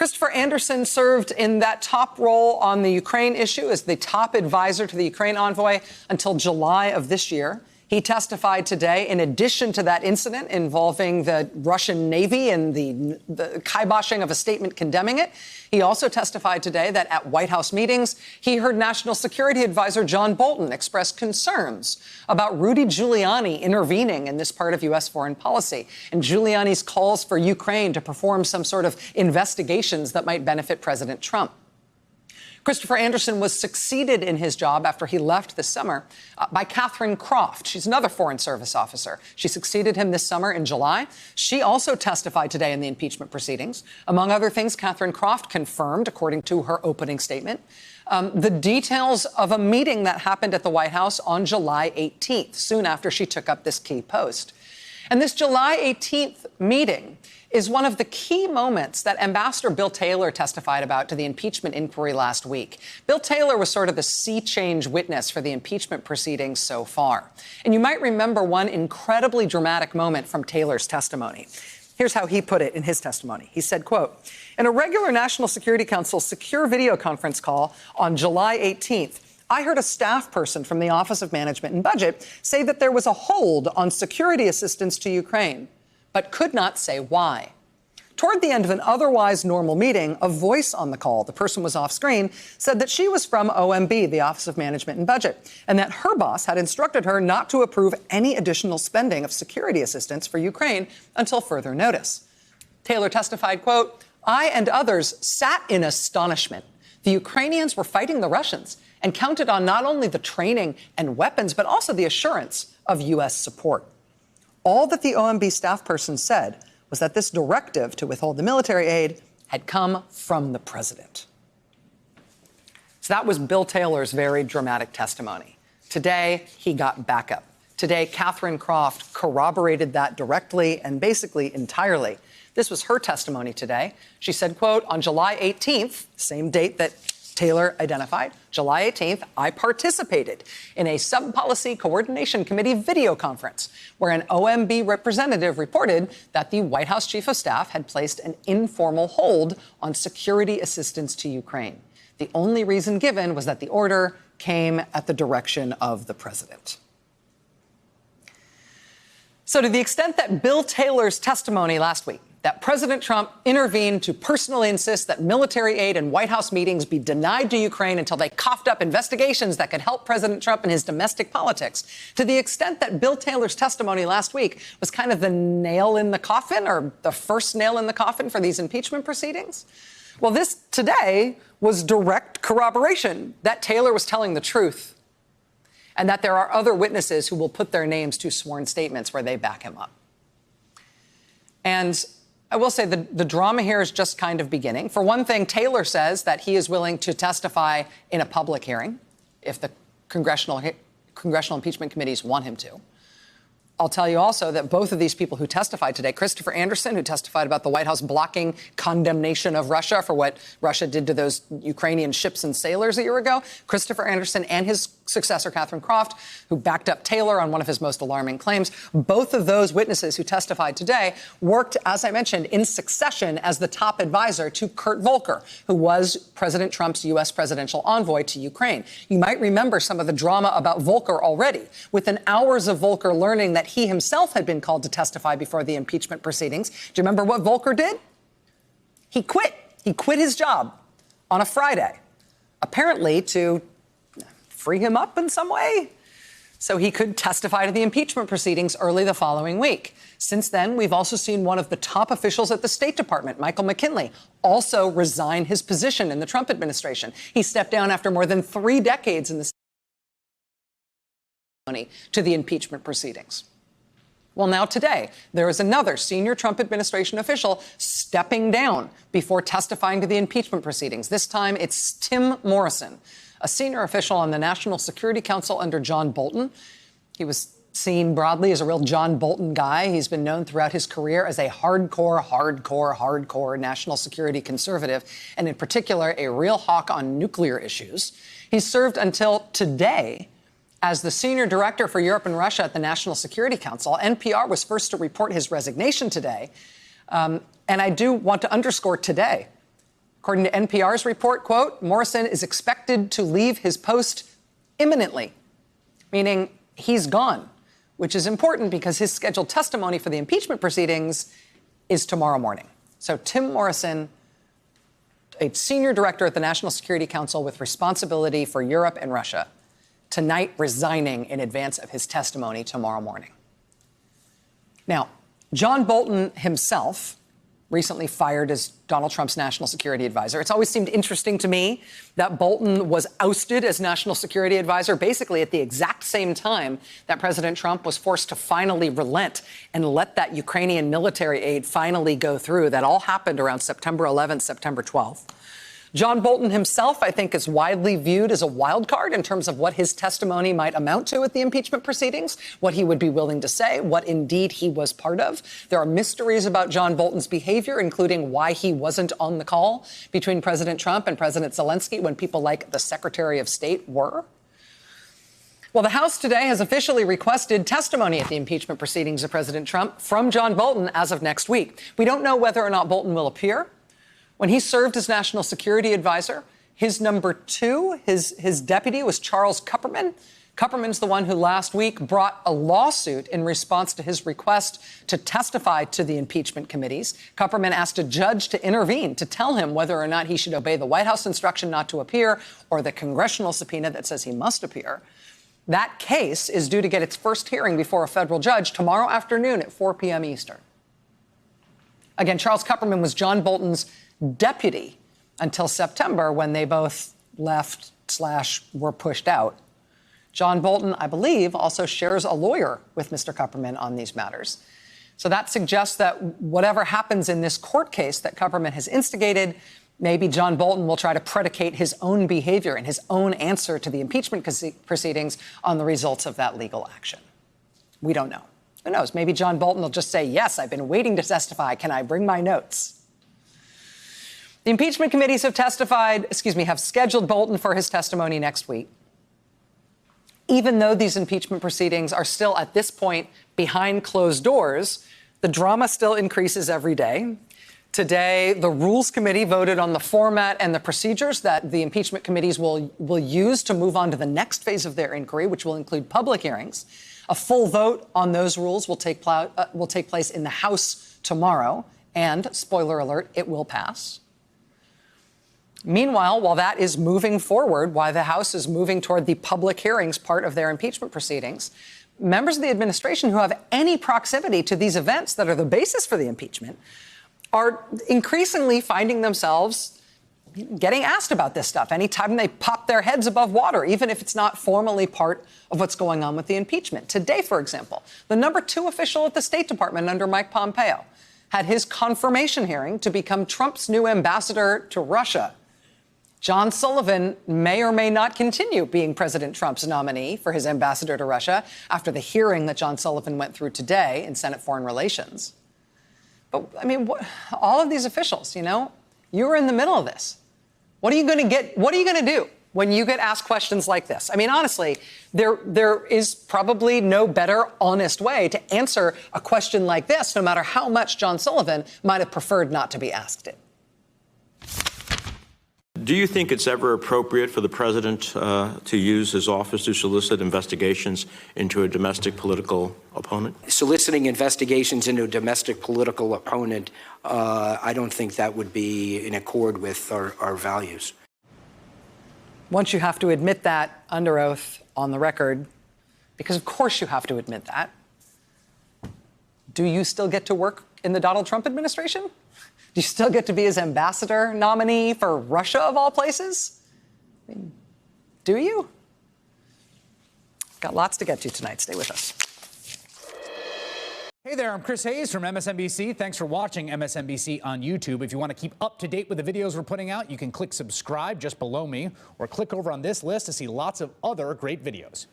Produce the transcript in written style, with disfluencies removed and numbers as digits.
Christopher Anderson served in that top role on the Ukraine issue as the top advisor to the Ukraine envoy until July of this year. He testified today, in addition to that incident involving the Russian Navy and the kiboshing of a statement condemning it. He also testified today that at White House meetings, he heard National Security Advisor John Bolton express concerns about Rudy Giuliani intervening in this part of U.S. foreign policy and Giuliani's calls for Ukraine to perform some sort of investigations that might benefit President Trump. Christopher Anderson was succeeded in his job after he left this summer by Catherine Croft. She's another Foreign Service officer. She succeeded him this summer in July. She also testified today in the impeachment proceedings. Among other things, Catherine Croft confirmed, according to her opening statement, the details of a meeting that happened at the White House on July 18th, soon after she took up this key post. And this July 18th meeting is one of the key moments that Ambassador Bill Taylor testified about to the impeachment inquiry last week. Bill Taylor was sort of the sea change witness for the impeachment proceedings so far. And you might remember one incredibly dramatic moment from Taylor's testimony. Here's how he put it in his testimony. He said, quote, "In a regular National Security Council secure video conference call on July 18th, I heard a staff person from the Office of Management and Budget say that there was a hold on security assistance to Ukraine, but could not say why. Toward the end of an otherwise normal meeting, a voice on the call, the person was off screen, said that she was from OMB, the Office of Management and Budget, and that her boss had instructed her not to approve any additional spending of security assistance for Ukraine until further notice." Taylor testified, quote, "I and others sat in astonishment. The Ukrainians were fighting the Russians and counted on not only the training and weapons, but also the assurance of U.S. support. All that the OMB staff person said was that this directive to withhold the military aid had come from the president." So that was Bill Taylor's very dramatic testimony. Today, he got backup. Today, Catherine Croft corroborated that directly and basically entirely. This was her testimony today. She said, quote, "On July 18th, same date that Taylor identified, July 18th, I participated in a Sub-Policy Coordination Committee video conference where an OMB representative reported that the White House Chief of Staff had placed an informal hold on security assistance to Ukraine. The only reason given was that the order came at the direction of the president." So to the extent that Bill Taylor's testimony last week, that President Trump intervened to personally insist that military aid and White House meetings be denied to Ukraine until they coughed up investigations that could help President Trump in his domestic politics, to the extent that Bill Taylor's testimony last week was kind of the nail in the coffin, or the first nail in the coffin for these impeachment proceedings, well, this today was direct corroboration that Taylor was telling the truth and that there are other witnesses who will put their names to sworn statements where they back him up. And I will say the drama here is just kind of beginning. For one thing, Taylor says that he is willing to testify in a public hearing if the congressional impeachment committees want him to. I'll tell you also that both of these people who testified today, Christopher Anderson, who testified about the White House blocking condemnation of Russia for what Russia did to those Ukrainian ships and sailors a year ago, Christopher Anderson and his successor, Catherine Croft, who backed up Taylor on one of his most alarming claims, both of those witnesses who testified today worked, as I mentioned, in succession as the top advisor to Kurt Volker, who was President Trump's U.S. presidential envoy to Ukraine. You might remember some of the drama about Volker already, within hours of Volker learning that he himself had been called to testify before the impeachment proceedings. Do you remember what Volker did? He quit. He quit his job on a Friday, apparently to free him up in some way so he could testify to the impeachment proceedings early the following week. Since then, we've also seen one of the top officials at the State Department, Michael McKinley, also resign his position in the Trump administration. He stepped down after more than 3 decades in the to the impeachment proceedings. Well, now today, there is another senior Trump administration official stepping down before testifying to the impeachment proceedings. This time, it's Tim Morrison, a senior official on the National Security Council under John Bolton. He was seen broadly as a real John Bolton guy. He's been known throughout his career as a hardcore national security conservative, and in particular, a real hawk on nuclear issues. He served until today as the senior director for Europe and Russia at the National Security Council. NPR was first to report his resignation today. And I do want to underscore today According to NPR's report, quote, Morrison is expected to leave his post imminently, meaning he's gone, which is important because his scheduled testimony for the impeachment proceedings is tomorrow morning. So Tim Morrison, a senior director at the National Security Council with responsibility for Europe and Russia, tonight resigning in advance of his testimony tomorrow morning. Now, John Bolton himself recently fired as Donald Trump's national security advisor. It's always seemed interesting to me that Bolton was ousted as national security advisor basically at the exact same time that President Trump was forced to finally relent and let that Ukrainian military aid finally go through. That all happened around September 11th, September 12th. John Bolton himself, I think, is widely viewed as a wild card in terms of what his testimony might amount to at the impeachment proceedings, what he would be willing to say, what indeed he was part of. There are mysteries about John Bolton's behavior, including why he wasn't on the call between President Trump and President Zelensky when people like the Secretary of State were. Well, the House today has officially requested testimony at the impeachment proceedings of President Trump from John Bolton as of next week. We don't know whether or not Bolton will appear. When he served as national security advisor, his number two, his deputy, was Charles Kupperman. Kupperman's the one who last week brought a lawsuit in response to his request to testify to the impeachment committees. Kupperman asked a judge to intervene to tell him whether or not he should obey the White House instruction not to appear or the congressional subpoena that says he must appear. That case is due to get its first hearing before a federal judge tomorrow afternoon at 4 p.m. Eastern. Again, Charles Kupperman was John Bolton's deputy until September when they both left/were pushed out. John Bolton, I believe, also shares a lawyer with Mr. Kupperman on these matters. So that suggests that whatever happens in this court case that Kupperman has instigated, maybe John Bolton will try to predicate his own behavior and his own answer to the impeachment proceedings on the results of that legal action. We don't know. Who knows? Maybe John Bolton will just say, yes, I've been waiting to testify. Can I bring my notes? The impeachment committees have have scheduled Bolton for his testimony next week. Even though these impeachment proceedings are still at this point behind closed doors, the drama still increases every day. Today, the Rules Committee voted on the format and the procedures that the impeachment committees will use to move on to the next phase of their inquiry, which will include public hearings. A full vote on those rules will take place in the House tomorrow, and, spoiler alert, it will pass. Meanwhile, while that is moving forward, while the House is moving toward the public hearings part of their impeachment proceedings, members of the administration who have any proximity to these events that are the basis for the impeachment are increasingly finding themselves getting asked about this stuff anytime they pop their heads above water, even if it's not formally part of what's going on with the impeachment. Today, for example, the number 2 official at the State Department under Mike Pompeo had his confirmation hearing to become Trump's new ambassador to Russia. John Sullivan may or may not continue being President Trump's nominee for his ambassador to Russia after the hearing that John Sullivan went through today in Senate Foreign Relations. But, I mean, all of these officials, you were in the middle of this. What are you going to do when you get asked questions like this? I mean, honestly, there is probably no better, honest way to answer a question like this, no matter how much John Sullivan might have preferred not to be asked it. Do you think it's ever appropriate for the president to use his office to solicit investigations into a domestic political opponent? Soliciting investigations into a domestic political opponent, I don't think that would be in accord with our values. Once you have to admit that under oath on the record, because of course you have to admit that, do you still get to work in the Donald Trump administration? Do you still get to be his ambassador nominee for Russia, of all places? I mean, do you? Got lots to get to tonight. Stay with us. Hey there, I'm Chris Hayes from MSNBC. Thanks for watching MSNBC on YouTube. If you want to keep up to date with the videos we're putting out, you can click subscribe just below me or click over on this list to see lots of other great videos.